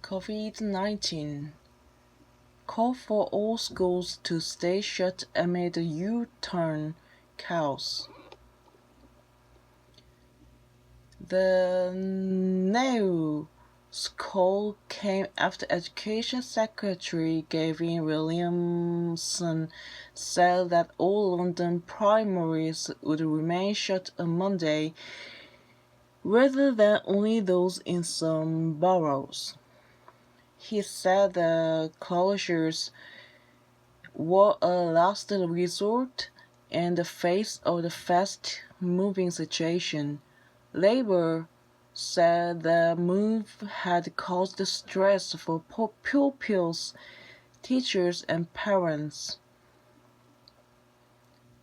COVID-19 call for all schools to stay shut amid the U-turn chaos. The news call came after Education Secretary Gavin Williamson said that all London primaries would remain shut on Monday, rather than only those in some boroughs. He said the closures were a last resort in the face of the fast-moving situation. Labour said the move had caused stress for pupils, teachers, and parents.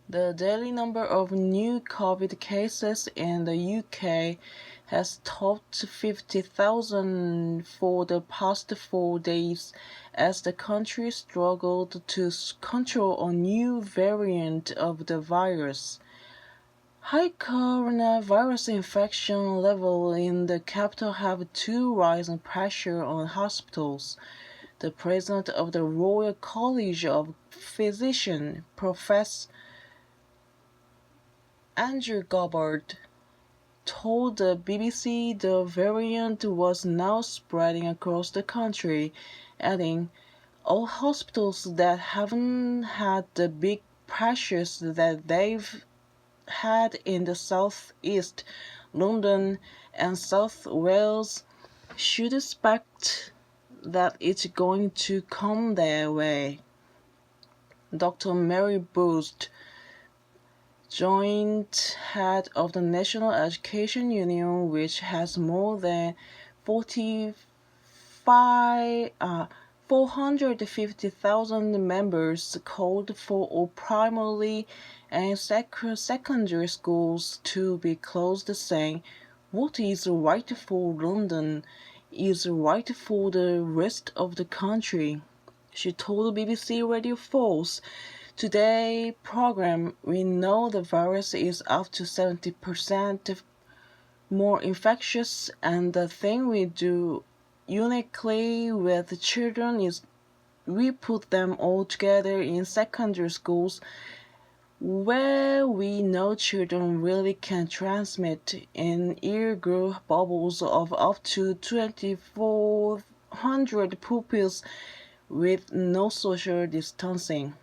The daily number of new COVID cases in the UK has topped 50,000 for the past 4 days as the country struggled to control a new variant of the virus. High coronavirus infection levels in the capital have too rising pressure on hospitals. The president of the Royal College of Physicians, Professor Andrew Gobbard, told the BBC the variant was now spreading across the country, adding, "All hospitals that haven't had the big pressures that they've had in the South East, London and South Wales should expect that it's going to come their way." Dr. Mary Boost, joint head of the National Education Union, which has more than 450,000 members, called for all primary and secondary schools to be closed, saying, "What is right for London is right for the rest of the country." She told BBC Radio 4's Today program, "We know the virus is up to 70% more infectious, and the thing we do uniquely with children is we put them all together in secondary schools where we know children really can transmit in ear group bubbles of up to 2,400 pupils with no social distancing."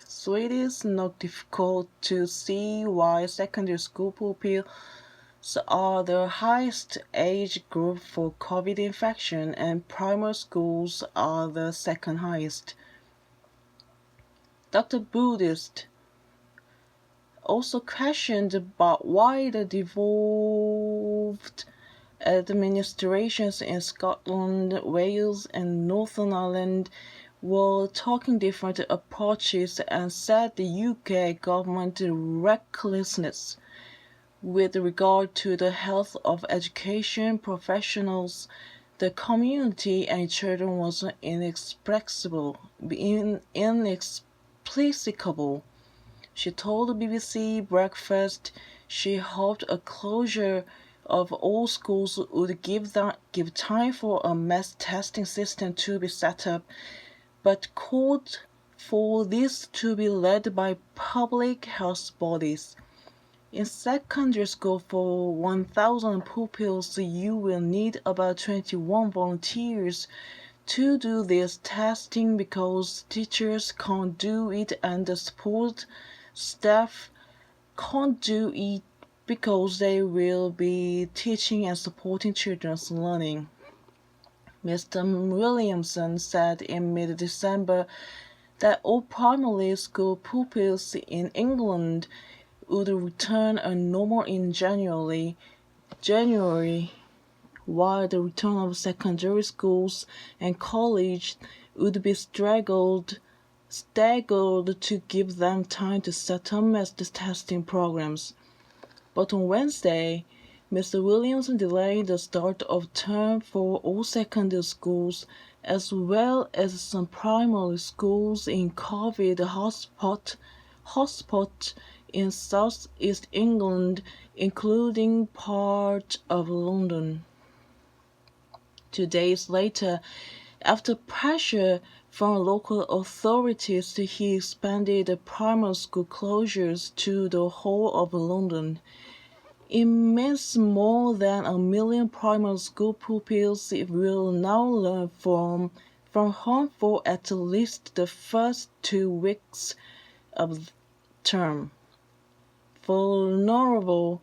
So it is not difficult to see why secondary school pupils are the highest age group for COVID infection and primary schools are the second highest. Dr. Buddhist also questioned about why the devolved administrations in Scotland, Wales, and Northern Ireland were taking different approaches and said the UK government recklessness with regard to the health of education professionals, the community, and children was inexplicable. She told BBC Breakfast she hoped a closure of all schools would give time for a mass testing system to be set up, but called for this to be led by public health bodies. In secondary school, for 1,000 pupils, you will need about 21 volunteers to do this testing because teachers can't do it and the support staff can't do it because they will be teaching and supporting children's learning. Mr. Williamson said in mid-December that all primary school pupils in England would return as normal in January, while the return of secondary schools and college would be staggered to give them time to set up mass testing programs. But on Wednesday, Mr. Williamson delayed the start of term for all secondary schools, as well as some primary schools in COVID hotspot in South East England, including part of London. 2 days later, after pressure from local authorities, he expanded the primary school closures to the whole of London. It means more than 1 million primary school pupils will now learn from home for at least the first 2 weeks of term. Vulnerable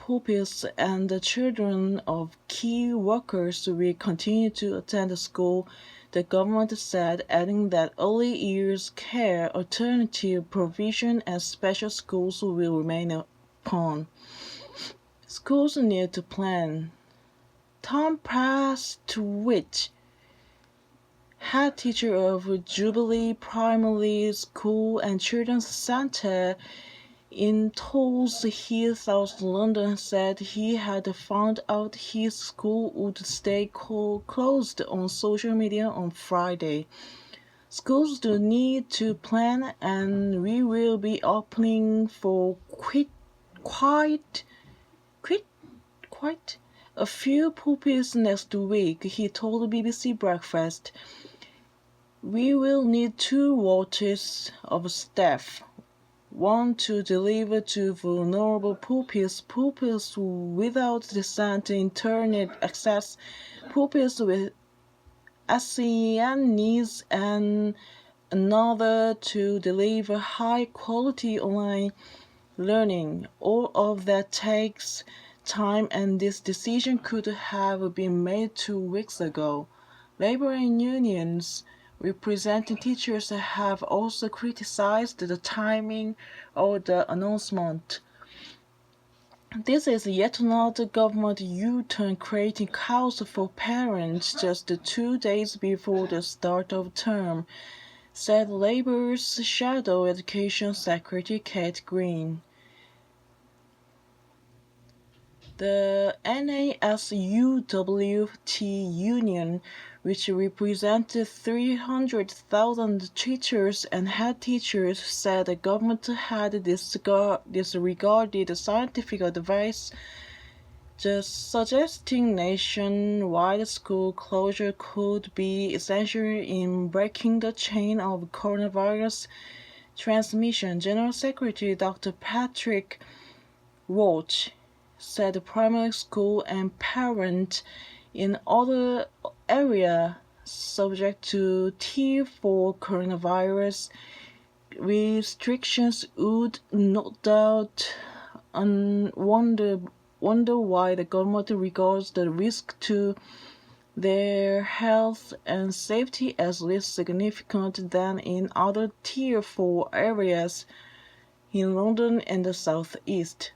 pupils and the children of key workers will continue to attend school, the government said, adding that early years care, alternative provision, and special schools will remain open. Schools need to plan. Tom Prestwich, head teacher of Jubilee Primary School and Children's Centre in Tulse Hill, South London, said he had found out his school would stay closed on social media on Friday. Schools do need to plan, and we will be opening for quite a few pupils next week, he told BBC Breakfast. We will need 2 watches of staff. One to deliver to vulnerable pupils without decent internet access, pupils with SEN needs, and another to deliver high-quality online learning. All of that takes time, and this decision could have been made 2 weeks ago. Labor and unions representing teachers have also criticized the timing of the announcement. This is yet another government U-turn creating chaos for parents just 2 days before the start of term, said Labour's Shadow Education Secretary Kate Green. The NASUWT union, which represented 300,000 teachers and head teachers, said the government had disregarded scientific advice, just suggesting nationwide school closure could be essential in breaking the chain of coronavirus transmission. General Secretary Dr. Patrick Roach said primary school and parents in other areas subject to Tier 4 coronavirus restrictions would no doubt wonder why the government regards the risk to their health and safety as less significant than in other Tier 4 areas in London and the South East.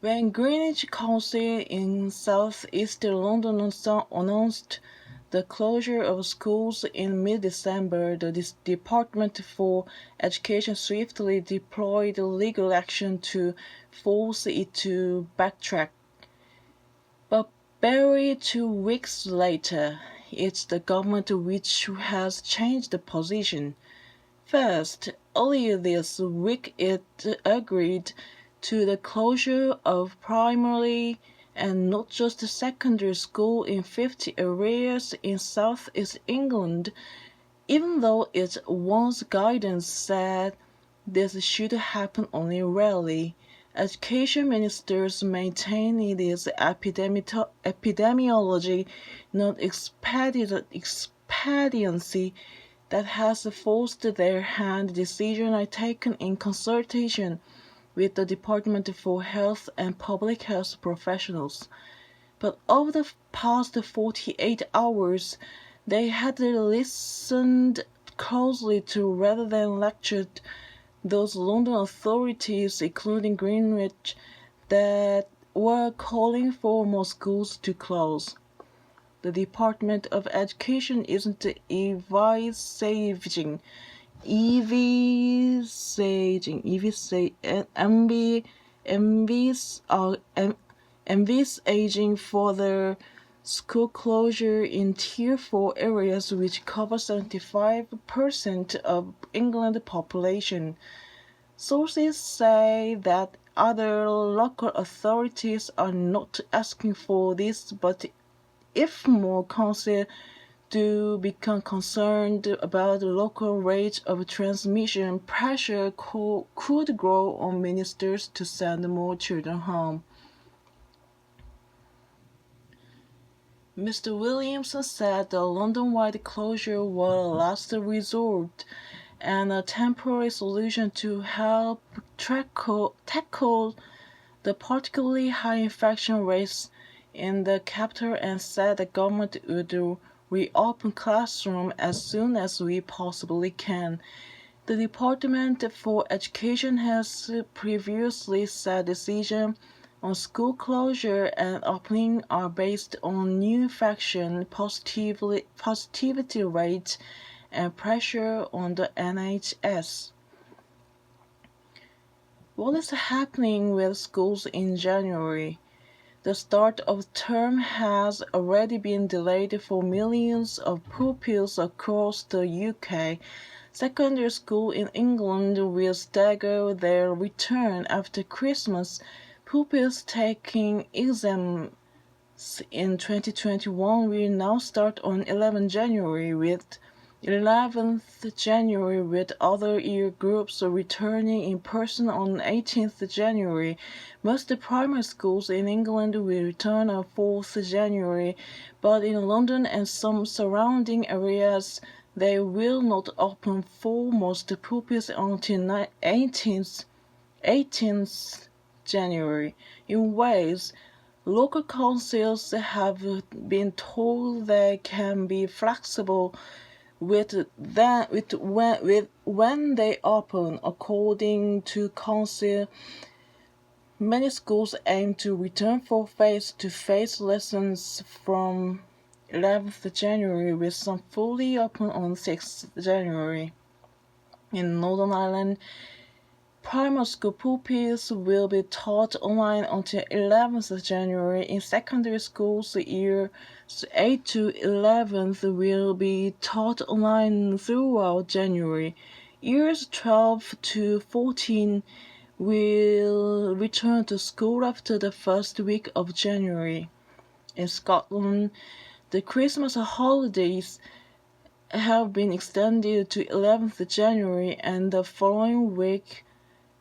When Greenwich Council in South East London announced the closure of schools in mid-December, the Department for Education swiftly deployed legal action to force it to backtrack. But barely 2 weeks later, it's the government which has changed the position. First, earlier this week it agreed to the closure of primary and not just secondary school in 50 areas in South East England, even though its once guidance said this should happen only rarely. Education ministers maintain it is epidemiology, not expediency, that has forced their hand. Decisions are taken in consultation with the Department for Health and Public Health professionals. But over the past 48 hours, they had listened closely to rather than lectured those London authorities, including Greenwich, that were calling for more schools to close. The Department of Education isn't envisaging further school closure in Tier 4 areas, which cover 75% of England's population. Sources say that other local authorities are not asking for this, but if more councils do become concerned about the local rate of transmission, pressure could grow on ministers to send more children home. Mr. Williamson said the London-wide closure was a last resort and a temporary solution to help tackle the particularly high infection rates in the capital, and said the government would reopen classrooms as soon as we possibly can. The Department for Education has previously said decisions on school closure and opening are based on new infection positivity rates and pressure on the NHS. What is happening with schools in January? The start of term has already been delayed for millions of pupils across the UK. Secondary school in England will stagger their return after Christmas. Pupils taking exams in 2021 will now start on 11 January, with 11th January, with other year groups returning in person on 18th January. Most primary schools in England will return on 4th January, but in London and some surrounding areas, they will not open for most pupils until 18th January. In Wales, local councils have been told they can be flexible with when they open. According to council, many schools aim to return for face-to-face lessons from 11th January, with some fully open on 6th January. In Northern Ireland, primary school pupils will be taught online until 11th January. In secondary schools, years 8 to 11 will be taught online throughout January. Years 12 to 14 will return to school after the first week of January. In Scotland, the Christmas holidays have been extended to 11th January, and the following week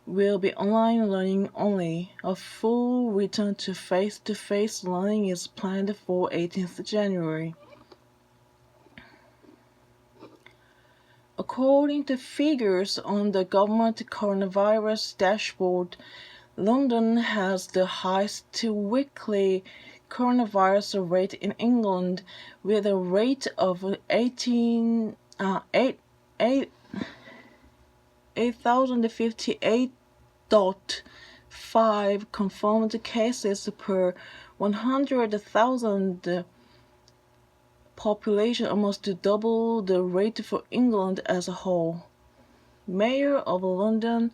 will be online learning only. A full return to face-to-face learning is planned for 18th January. According to figures on the government coronavirus dashboard, London has the highest weekly coronavirus rate in England, with a rate of 8,058.5 confirmed cases per 100,000 population, almost double the rate for England as a whole. Mayor of London,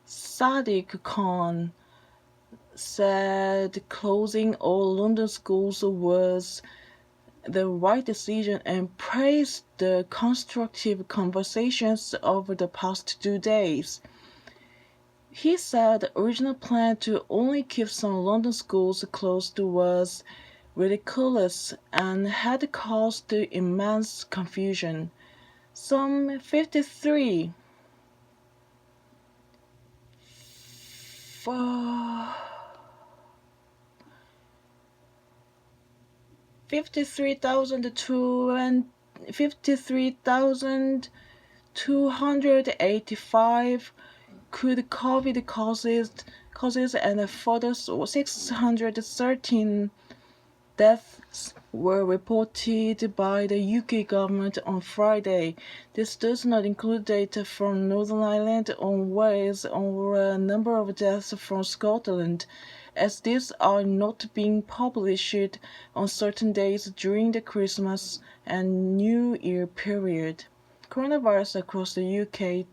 Sadiq Khan, said closing all London schools was the right decision and praised the constructive conversations over the past 2 days. He said the original plan to only keep some London schools closed was ridiculous and had caused immense confusion. Some 53,285 could COVID causes, and further 613 deaths were reported by the UK government on Friday. This does not include data from Northern Ireland or Wales or a number of deaths from Scotland, as these are not being published on certain days during the Christmas and New Year period. Coronavirus across the UK